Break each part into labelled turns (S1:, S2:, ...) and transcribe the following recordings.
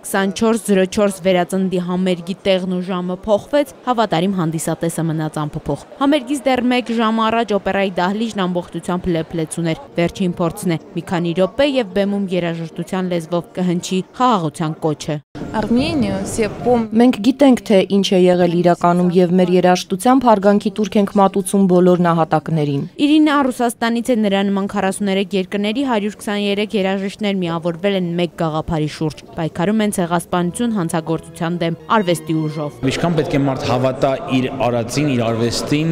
S1: 2404 վերածնդի համերգի տեղն ու ժամը փոխվեց, հավատարիմ հանդիսատեսը մնաց անփոփոխ։ Համերգից դեռ 1 ժամ առաջ օպերայի դահլիճն ամբողջությամբ լեփլեց ուներ։ Վերջին փորձն է՝ մի քանի րոպե եւ բեմում երաժշտության լեզվով կհնչի խաղաղության կոչը։
S2: Մենք գիտենք, թե ինչ է եղել իրականում եւ մեր երաժշտությամբ հարգանքի տուրք ենք մատուցում բոլոր նահատակներին։
S1: Իրինա Ռուսաստանից է, նրա նման 43 երկրների 123 երաժիշտներ միավորվել են մեկ գաղափարի շուրջ։ Պայքարում են ցեղասպանություն հանցագործության դեմ արվեստի ուժով։
S3: Ինչքան պետք է մարդ հավատա իր արածին, իր արվեստին,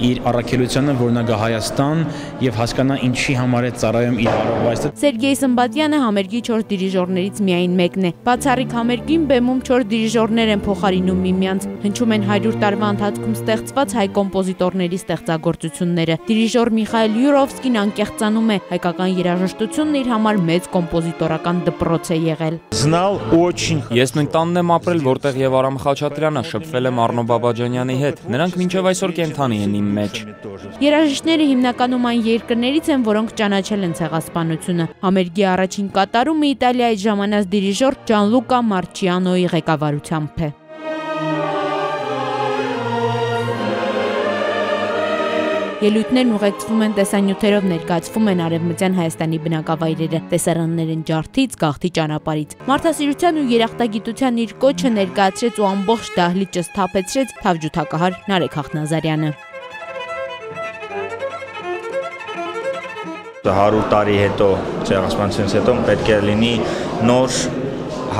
S3: իր առաքելությանը, որ նա գա Հայաստան եւ հասկանա ինչի համար է ծառայում իր արվեստը։
S1: Սերգեյ Սմբատյանը համերգի 4 դիրիժորներից միայն մեկն է։ Բացառիկ համերգին բեմում 4 դիրիժորներ են փոխարինում միմյանց։ Հնչում են 100 տարվա ընթացքում ստեղծված հայ կոմպոզիտորների ստեղծագործությունները։ Դիրիժոր Միխայել Յուրովսկին անկեղծանում է, հայկական երաժշտությունն իր համար մեծ կոմպոզիտորական դպրոց է եղել։
S4: Ես նույն տանն եմ ապրել, որտեղ եւ Արամ Խաչատրյանը շփվել եմ Արնո Բաբաջանյանի հետ։ Նրանք մինչեւ այսօր կենթանի են իմ մեջ։
S1: Երաժիշտները հիմնականում այն երկրներից են, որոնք ճանաչել են ցեղասպանությունը։ Համերգի առաջին կատարումը Իտալիայից ժամանած դիրիժոր Ջանլուկա Մարչիանոյի ղեկավարությամբ է։ Ելույթներն ուղեկցվում են տեսանյութերով, ներկայացվում են Արևմտյան Հայաստանի բնակավայրերը, տեսարաններ են Ջարդից, Գաղթի ճանապարհից։ Մարդասիրության ու երախտագիտության իր կոչը ներկայացրեց ու ամբողջ դահլիճը սթափեցրեց թավջութակահար Նարեկ Հաղթնազարյանը։
S5: 100 տարի հետո ցեղասպանությունից հետո պետք է լինի նոր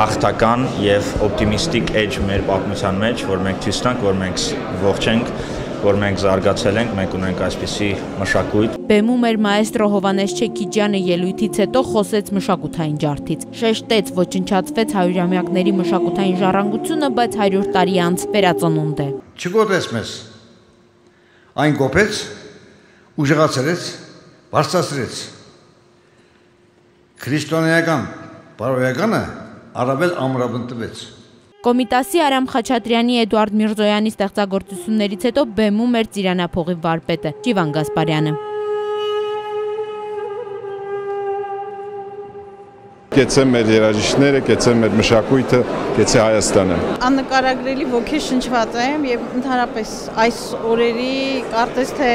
S5: հաղթական եւ օպտիմիստիկ էջ մեր պատմության մեջ, որ մենք ցույց տանք, որ մենք ողջ ենք, որ մենք զարգացել ենք, մենք ունենք այսպիսի մշակույթ։
S1: Բեմում էր մաեստրո Հովանես Չեքիջյանը ելույթից հետո խոսեց մշակութային ջարդից։ Շեշտեց, ոչնչացվեց հարյուրամյակների մշակութային ժառանգությունը, բայց 100 տարի անց վերածնունդ է։
S6: Չգոպեց մեզ։ Այն գոպեց, ուժեղացրեց, բարձրացրեց։ Քրիստոնեական բարոյականը առավել ամրապնդվեց։
S1: Կոմիտասի Արամ Խաչատրյանի, Էդուարդ Միրզոյանի ստեղծագործություններից հետո բեմում էր Ծիրանափողի վարպետը Ջիվան Գասպարյանը։
S7: Կեցե մեր երաժիշտները, կեցե մեր մշակույթը, կեցե Հայաստանը։
S8: Աննկարագրելի ոգեշնչված եմ եւ ընդհանրապես այս օրերի կարծես թե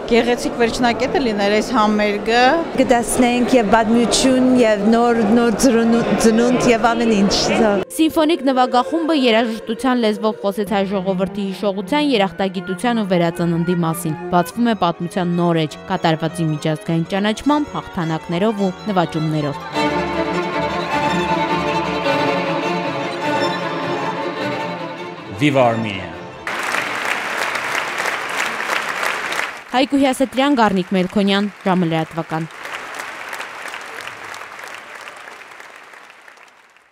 S8: գեղեցիկ վերջնակետը լիներ այս համերգը։
S9: Կդասնենք եւ բադմություն եւ նոր ծնունդ եւ ամեն ինչ։
S1: Սիմֆոնիկ նվագախումբը երաժշտության լեզվով խոսեց հայ ժողովրդի հիշողության, երախտագիտության ու վերածննդի մասին։ Բացվում է պատմության նոր էջ, կատարվածի միջազգային ճանաչմամբ, հաղթանակներով ու նվաճումներով։
S3: Viva Armenia։
S1: Հայկու Հյասետրյան, Գառնիկ Մելքոնյան, ժամը լրատվական։